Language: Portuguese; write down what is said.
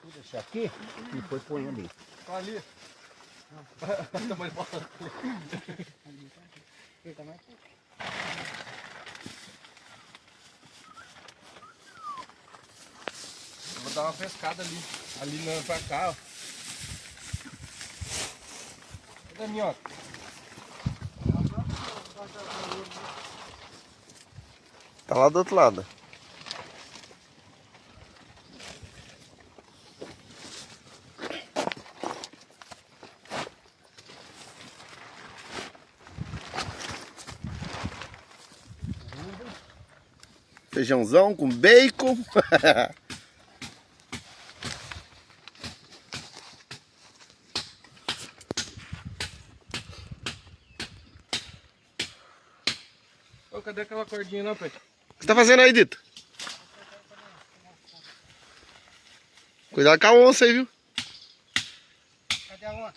tudo isso aqui e foi põe ali. Tá ali. Vou dar uma pescada ali. Ali não, pra cá, ó. Cadê a minhoca? Tá lá do outro lado. Feijãozão com bacon. Ô, cadê aquela cordinha não, Pedro? O que você tá fazendo aí, Dito? Cuidado com a onça aí, viu? Cadê a onça?